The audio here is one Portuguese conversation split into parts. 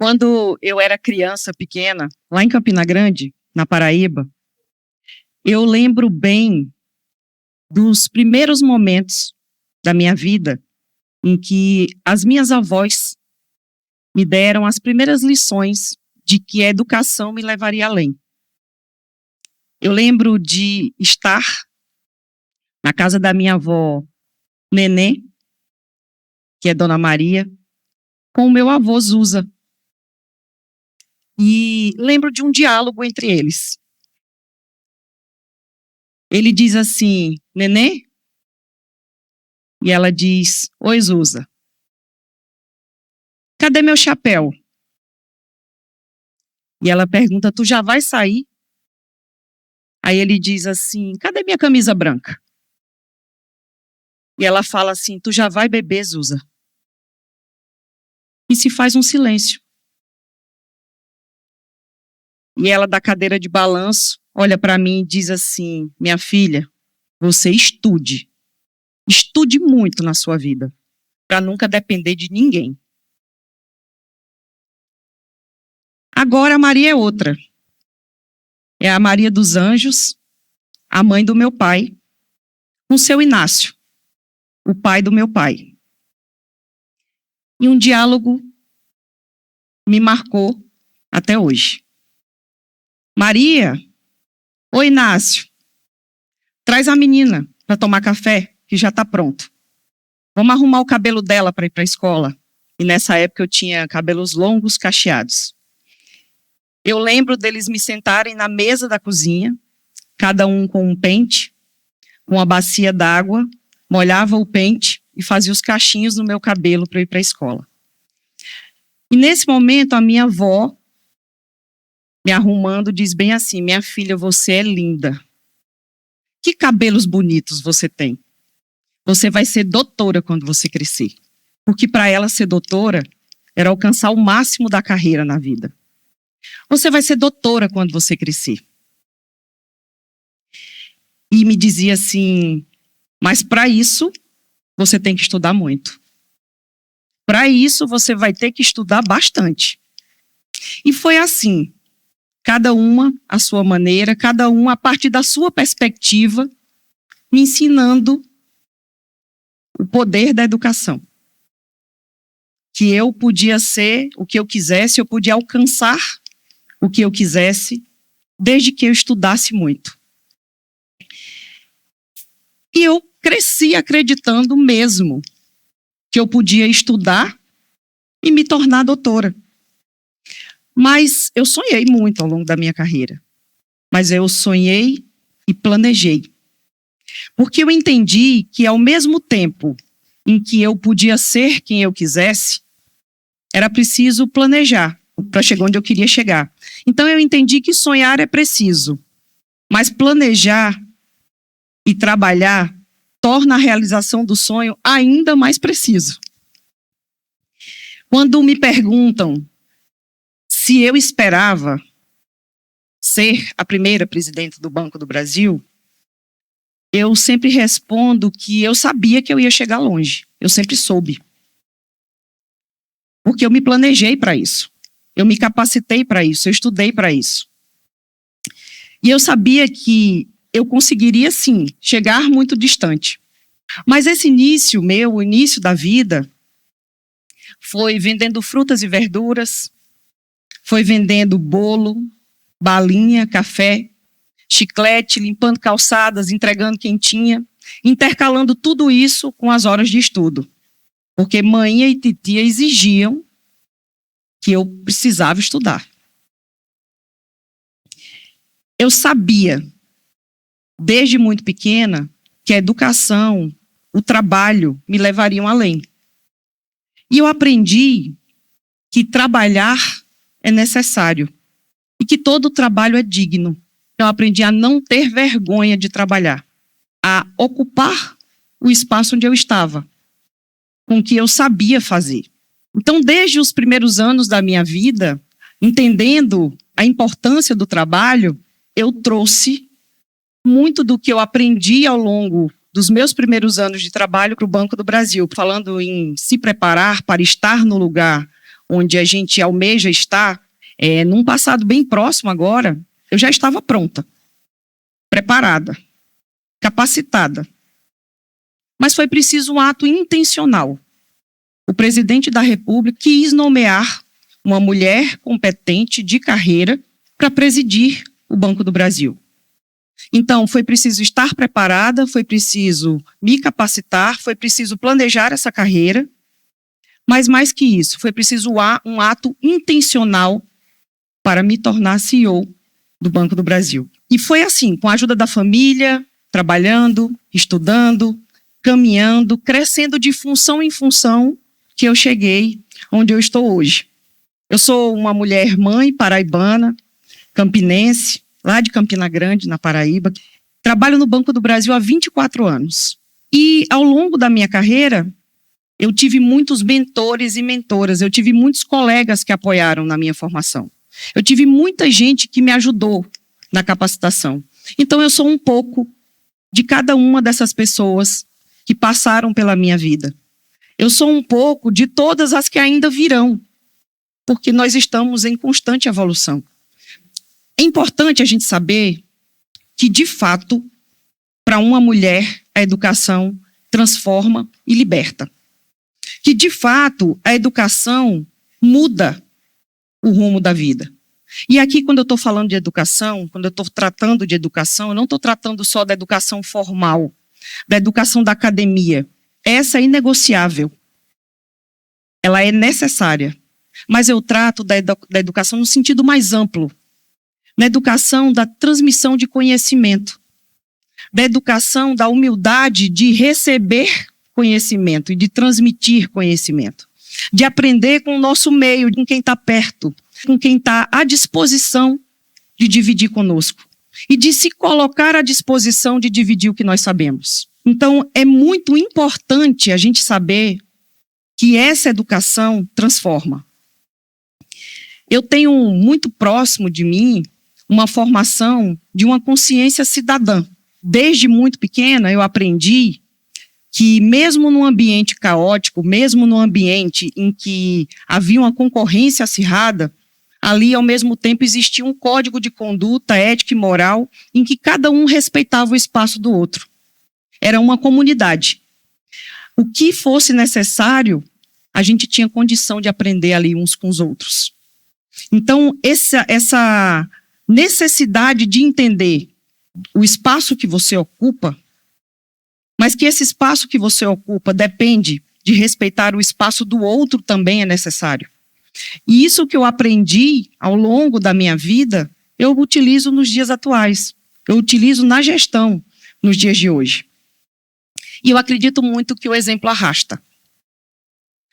Quando eu era criança pequena, lá em Campina Grande, na Paraíba, eu lembro bem dos primeiros momentos da minha vida em que as minhas avós me deram as primeiras lições de que a educação me levaria além. Eu lembro de estar na casa da minha avó Nenê, que é Dona Maria, com o meu avô Zusa. E lembro de um diálogo entre eles. Ele diz assim, Nenê? E ela diz, oi Zusa, cadê meu chapéu? E ela pergunta, tu já vai sair? Aí ele diz assim, cadê minha camisa branca? E ela fala assim, tu já vai beber, Zusa? E se faz um silêncio. E ela, da cadeira de balanço, olha para mim e diz assim, minha filha, você estude. Estude muito na sua vida, para nunca depender de ninguém. Agora a Maria é outra. É a Maria dos Anjos, a mãe do meu pai, com seu Inácio, o pai do meu pai. E um diálogo me marcou até hoje. Maria, oi Inácio, traz a menina para tomar café, que já está pronto. Vamos arrumar o cabelo dela para ir para a escola. E nessa época eu tinha cabelos longos, cacheados. Eu lembro deles me sentarem na mesa da cozinha, cada um com um pente, com uma bacia d'água, molhava o pente e fazia os cachinhos no meu cabelo para ir para a escola. E nesse momento a minha avó, me arrumando, diz bem assim, minha filha, você é linda. Que cabelos bonitos você tem. Você vai ser doutora quando você crescer. Porque para ela ser doutora era alcançar o máximo da carreira na vida. Você vai ser doutora quando você crescer. E me dizia assim, mas para isso você tem que estudar muito. Para isso você vai ter que estudar bastante. E foi assim, cada uma à sua maneira, cada um a partir da sua perspectiva, me ensinando o poder da educação. Que eu podia ser o que eu quisesse, eu podia alcançar o que eu quisesse, desde que eu estudasse muito. E eu cresci acreditando mesmo que eu podia estudar e me tornar doutora. Mas eu sonhei muito ao longo da minha carreira. Mas eu sonhei e planejei. Porque eu entendi que ao mesmo tempo em que eu podia ser quem eu quisesse, era preciso planejar para chegar onde eu queria chegar. Então eu entendi que sonhar é preciso, mas planejar e trabalhar torna a realização do sonho ainda mais preciso. Quando me perguntam se eu esperava ser a primeira presidente do Banco do Brasil, eu sempre respondo que eu sabia que eu ia chegar longe. Eu sempre soube. Porque eu me planejei para isso. Eu me capacitei para isso, eu estudei para isso. E eu sabia que eu conseguiria, sim, chegar muito distante. Mas esse início meu, o início da vida, foi vendendo frutas e verduras, foi vendendo bolo, balinha, café, chiclete, limpando calçadas, entregando quem tinha, intercalando tudo isso com as horas de estudo. Porque mãe e titia exigiam que eu precisava estudar. Eu sabia, desde muito pequena, que a educação, o trabalho me levariam além. E eu aprendi que trabalhar é necessário e que todo trabalho é digno. Eu aprendi a não ter vergonha de trabalhar, a ocupar o espaço onde eu estava, com o que eu sabia fazer. Então, desde os primeiros anos da minha vida, entendendo a importância do trabalho, eu trouxe muito do que eu aprendi ao longo dos meus primeiros anos de trabalho para o Banco do Brasil, falando em se preparar para estar no lugar onde a gente almeja estar, num passado bem próximo agora, eu já estava pronta, preparada, capacitada. Mas foi preciso um ato intencional. O presidente da República quis nomear uma mulher competente de carreira para presidir o Banco do Brasil. Então, foi preciso estar preparada, foi preciso me capacitar, foi preciso planejar essa carreira, mas mais que isso, foi preciso um ato intencional para me tornar CEO do Banco do Brasil. E foi assim, com a ajuda da família, trabalhando, estudando, caminhando, crescendo de função em função, que eu cheguei onde eu estou hoje. Eu sou uma mulher mãe paraibana, campinense, lá de Campina Grande, na Paraíba. Trabalho no Banco do Brasil há 24 anos. E ao longo da minha carreira, eu tive muitos mentores e mentoras, eu tive muitos colegas que apoiaram na minha formação. Eu tive muita gente que me ajudou na capacitação. Então eu sou um pouco de cada uma dessas pessoas que passaram pela minha vida. Eu sou um pouco de todas as que ainda virão, porque nós estamos em constante evolução. É importante a gente saber que, de fato, para uma mulher, a educação transforma e liberta. Que, de fato, a educação muda o rumo da vida. E aqui, quando eu estou falando de educação, quando eu estou tratando de educação, eu não estou tratando só da educação formal, da educação da academia. Essa é inegociável. Ela é necessária. Mas eu trato da educação no sentido mais amplo. Na educação da transmissão de conhecimento. Da educação da humildade de receber conhecimento e de transmitir conhecimento. De aprender com o nosso meio, com quem está perto, com quem está à disposição de dividir conosco. E de se colocar à disposição de dividir o que nós sabemos. Então, é muito importante a gente saber que essa educação transforma. Eu tenho muito próximo de mim uma formação de uma consciência cidadã. Desde muito pequena, eu aprendi que mesmo num ambiente caótico, mesmo num ambiente em que havia uma concorrência acirrada, ali, ao mesmo tempo, existia um código de conduta ética e moral em que cada um respeitava o espaço do outro. Era uma comunidade. O que fosse necessário, a gente tinha condição de aprender ali uns com os outros. Então, essa necessidade de entender o espaço que você ocupa, mas que esse espaço que você ocupa depende de respeitar o espaço do outro também é necessário. E isso que eu aprendi ao longo da minha vida, eu utilizo nos dias atuais. Eu utilizo na gestão nos dias de hoje. E eu acredito muito que o exemplo arrasta.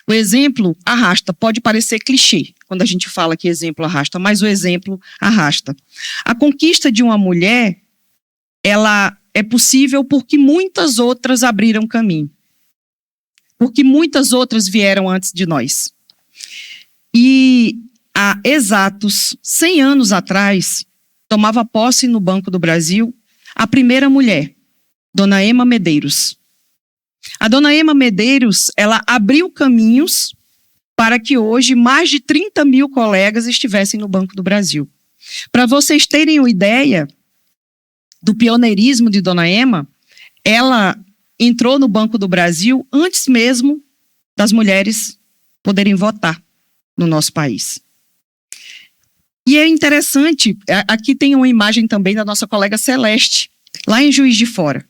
O exemplo arrasta. Pode parecer clichê quando a gente fala que exemplo arrasta, mas o exemplo arrasta. A conquista de uma mulher, ela é possível porque muitas outras abriram caminho. Porque muitas outras vieram antes de nós. E há exatos 100 anos atrás, tomava posse no Banco do Brasil a primeira mulher, Dona Ema Medeiros. A Dona Ema Medeiros, ela abriu caminhos para que hoje mais de 30 mil colegas estivessem no Banco do Brasil. Para vocês terem uma ideia do pioneirismo de Dona Ema, ela entrou no Banco do Brasil antes mesmo das mulheres poderem votar no nosso país. E é interessante, aqui tem uma imagem também da nossa colega Celeste, lá em Juiz de Fora.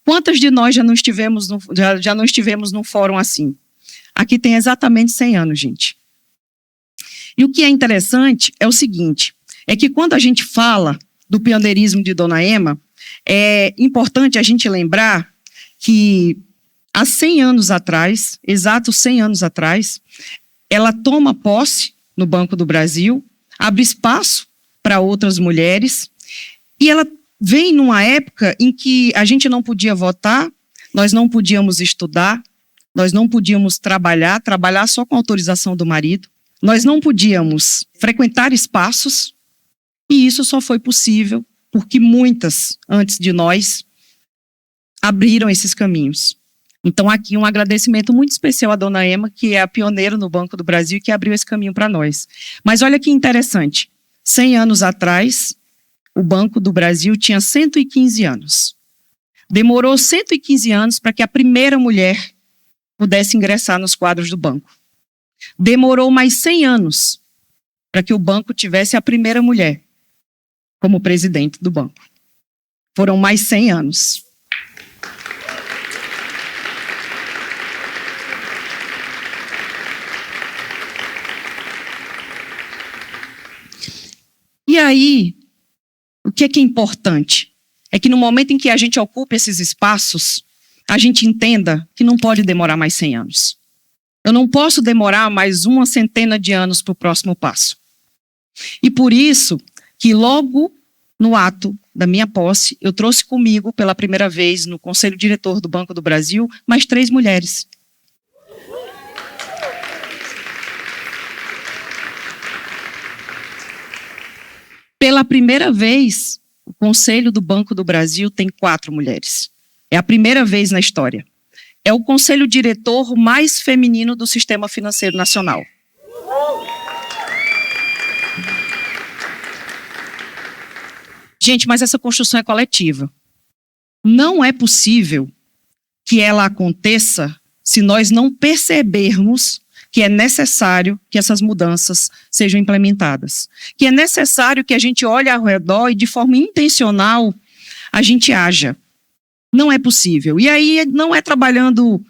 Quantas de nós já não estivemos num fórum assim? Aqui tem exatamente 100 anos, gente. E o que é interessante é o seguinte, é que quando a gente fala do pioneirismo de Dona Ema, é importante a gente lembrar que há 100 anos atrás, exatos 100 anos atrás, ela toma posse no Banco do Brasil, abre espaço para outras mulheres, e ela vem numa época em que a gente não podia votar, nós não podíamos estudar, nós não podíamos trabalhar só com autorização do marido, nós não podíamos frequentar espaços, e isso só foi possível porque muitas, antes de nós, abriram esses caminhos. Então, aqui um agradecimento muito especial à dona Ema, que é a pioneira no Banco do Brasil e que abriu esse caminho para nós. Mas olha que interessante, 100 anos atrás, o Banco do Brasil tinha 115 anos. Demorou 115 anos para que a primeira mulher pudesse ingressar nos quadros do banco. Demorou mais 100 anos para que o banco tivesse a primeira mulher como presidente do banco. Foram mais 100 anos. E aí, o que é importante? É que no momento em que a gente ocupa esses espaços, a gente entenda que não pode demorar mais 100 anos. Eu não posso demorar mais uma centena de anos para o próximo passo. E por isso que logo no ato da minha posse, eu trouxe comigo pela primeira vez no Conselho Diretor do Banco do Brasil mais 3 mulheres. Pela primeira vez, o Conselho do Banco do Brasil tem 4 mulheres. É a primeira vez na história. É o conselho diretor mais feminino do sistema financeiro nacional. Gente, mas essa construção é coletiva. Não é possível que ela aconteça se nós não percebermos que é necessário que essas mudanças sejam implementadas. Que é necessário que a gente olhe ao redor e, de forma intencional, a gente haja. Não é possível. E aí não é trabalhando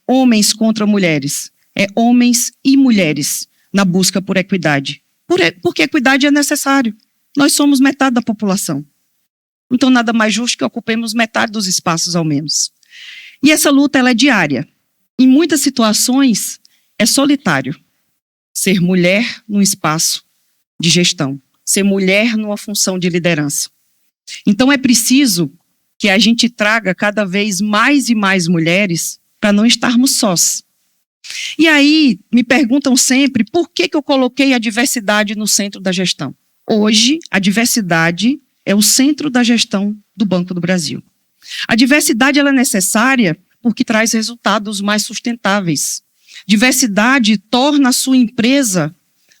homens contra mulheres. É homens e mulheres na busca por equidade. Porque equidade é necessário. Nós somos metade da população. Então, nada mais justo que ocupemos metade dos espaços, ao menos. E essa luta, ela é diária. Em muitas situações, é solitário. Ser mulher num espaço de gestão. Ser mulher numa função de liderança. Então, é preciso que a gente traga cada vez mais e mais mulheres para não estarmos sós. E aí, me perguntam sempre por que eu coloquei a diversidade no centro da gestão. Hoje, a diversidade é o centro da gestão do Banco do Brasil. A diversidade ela é necessária porque traz resultados mais sustentáveis. Diversidade torna a sua empresa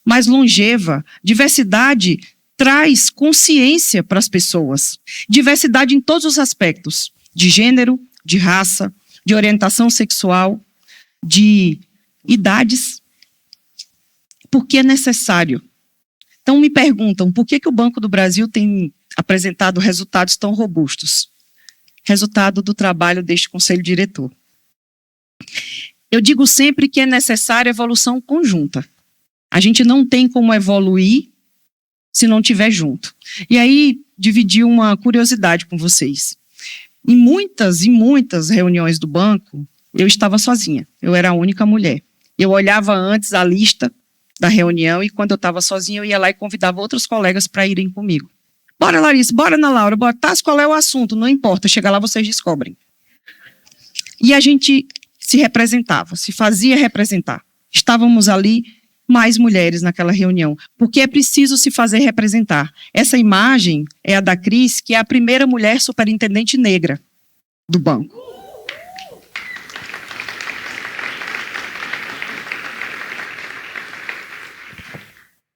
mais longeva. Diversidade traz consciência para as pessoas. Diversidade em todos os aspectos. De gênero, de raça, de orientação sexual, de idades. Porque é necessário. Então me perguntam, por que o Banco do Brasil tem apresentado resultados tão robustos? Resultado do trabalho deste Conselho Diretor. Eu digo sempre que é necessária evolução conjunta. A gente não tem como evoluir se não estiver junto. E aí, dividi uma curiosidade com vocês. Em muitas reuniões do banco, eu estava sozinha. Eu era a única mulher. Eu olhava antes a lista da reunião e quando eu estava sozinha, eu ia lá e convidava outros colegas para irem comigo. Bora, Larissa, bora, Ana Laura, bora. Tá, qual é o assunto? Não importa, chega lá, vocês descobrem. E a gente se representava, se fazia representar. Estávamos ali mais mulheres naquela reunião, porque é preciso se fazer representar. Essa imagem é a da Cris, que é a primeira mulher superintendente negra do banco.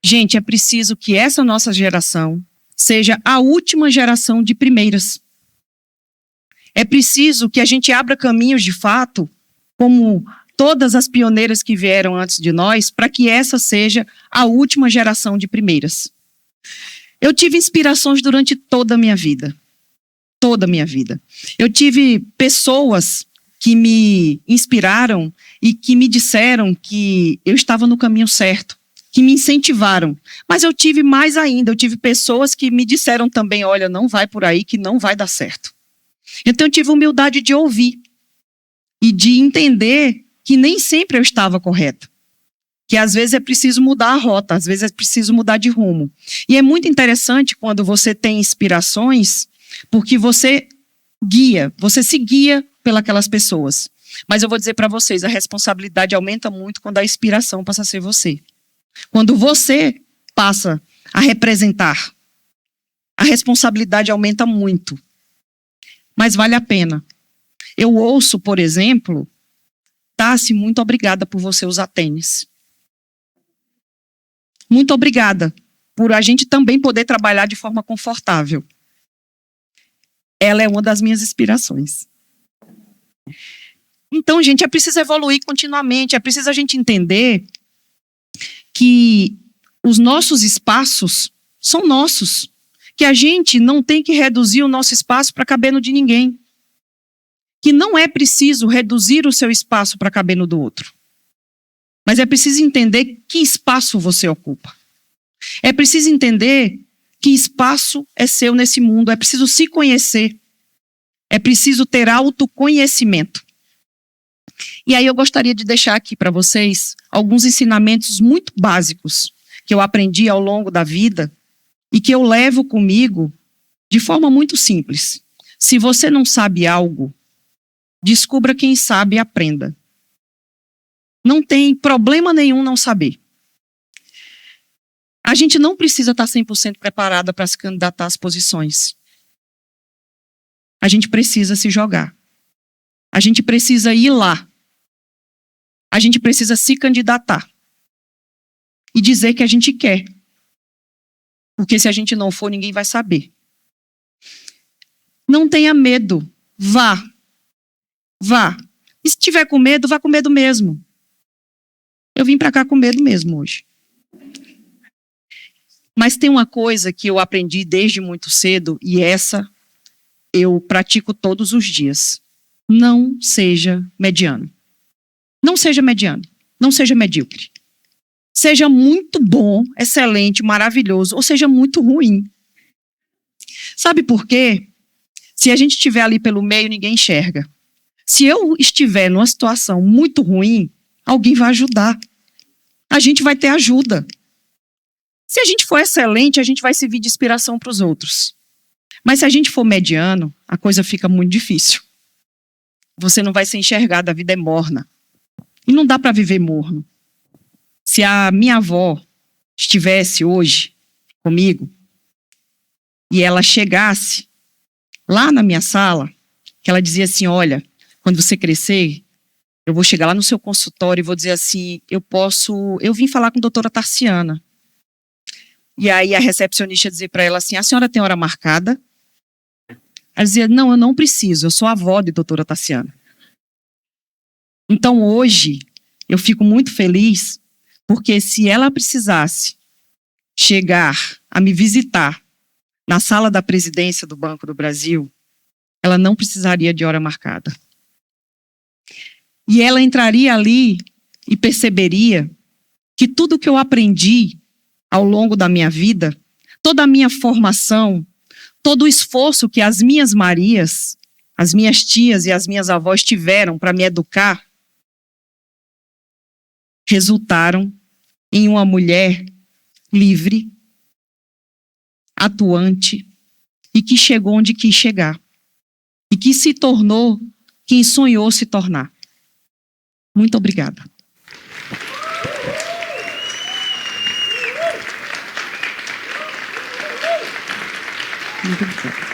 Gente, é preciso que essa nossa geração seja a última geração de primeiras. É preciso que a gente abra caminhos de fato, como todas as pioneiras que vieram antes de nós, para que essa seja a última geração de primeiras. Eu tive inspirações durante toda a minha vida. Toda a minha vida. Eu tive pessoas que me inspiraram e que me disseram que eu estava no caminho certo, que me incentivaram. Mas eu tive mais ainda, eu tive pessoas que me disseram também, olha, não vai por aí, que não vai dar certo. Então eu tive humildade de ouvir e de entender que nem sempre eu estava correta. Que às vezes é preciso mudar a rota, às vezes é preciso mudar de rumo. E é muito interessante quando você tem inspirações, porque você se guia pelas pessoas. Mas eu vou dizer para vocês, a responsabilidade aumenta muito quando a inspiração passa a ser você. Quando você passa a representar, a responsabilidade aumenta muito. Mas vale a pena. Eu ouço, por exemplo, Tassi, muito obrigada por você usar tênis. Muito obrigada por a gente também poder trabalhar de forma confortável. Ela é uma das minhas inspirações. Então, gente, é preciso evoluir continuamente, é preciso a gente entender que os nossos espaços são nossos, que a gente não tem que reduzir o nosso espaço para caber no de ninguém, que não é preciso reduzir o seu espaço para caber no do outro, mas é preciso entender que espaço você ocupa. É preciso entender que espaço é seu nesse mundo, é preciso se conhecer, é preciso ter autoconhecimento. E aí eu gostaria de deixar aqui para vocês alguns ensinamentos muito básicos que eu aprendi ao longo da vida e que eu levo comigo de forma muito simples. Se você não sabe algo, descubra quem sabe e aprenda. Não tem problema nenhum não saber. A gente não precisa estar 100% preparada para se candidatar às posições. A gente precisa se jogar. A gente precisa ir lá. A gente precisa se candidatar. E dizer que a gente quer. Porque se a gente não for, ninguém vai saber. Não tenha medo. Vá. Vá. E se tiver com medo, vá com medo mesmo. Eu vim para cá com medo mesmo hoje. Mas tem uma coisa que eu aprendi desde muito cedo, e essa eu pratico todos os dias. Não seja mediano. Não seja mediano. Não seja medíocre. Seja muito bom, excelente, maravilhoso, ou seja muito ruim. Sabe por quê? Se a gente estiver ali pelo meio, ninguém enxerga. Se eu estiver numa situação muito ruim, alguém vai ajudar. A gente vai ter ajuda. Se a gente for excelente, a gente vai servir de inspiração para os outros. Mas se a gente for mediano, a coisa fica muito difícil. Você não vai ser enxergado, a vida é morna. E não dá para viver morno. Se a minha avó estivesse hoje comigo e ela chegasse lá na minha sala, que ela dizia assim, olha, quando você crescer, eu vou chegar lá no seu consultório e vou dizer assim, eu vim falar com a doutora Tarciana. E aí a recepcionista ia dizer para ela assim, a senhora tem hora marcada? Ela dizia, não, eu não preciso, eu sou a avó de doutora Tarciana. Então hoje, eu fico muito feliz, porque se ela precisasse chegar a me visitar na sala da presidência do Banco do Brasil, ela não precisaria de hora marcada. E ela entraria ali e perceberia que tudo que eu aprendi ao longo da minha vida, toda a minha formação, todo o esforço que as minhas Marias, as minhas tias e as minhas avós tiveram para me educar, resultaram em uma mulher livre, atuante e que chegou onde quis chegar. E que se tornou quem sonhou se tornar. Muito obrigada. Muito obrigada.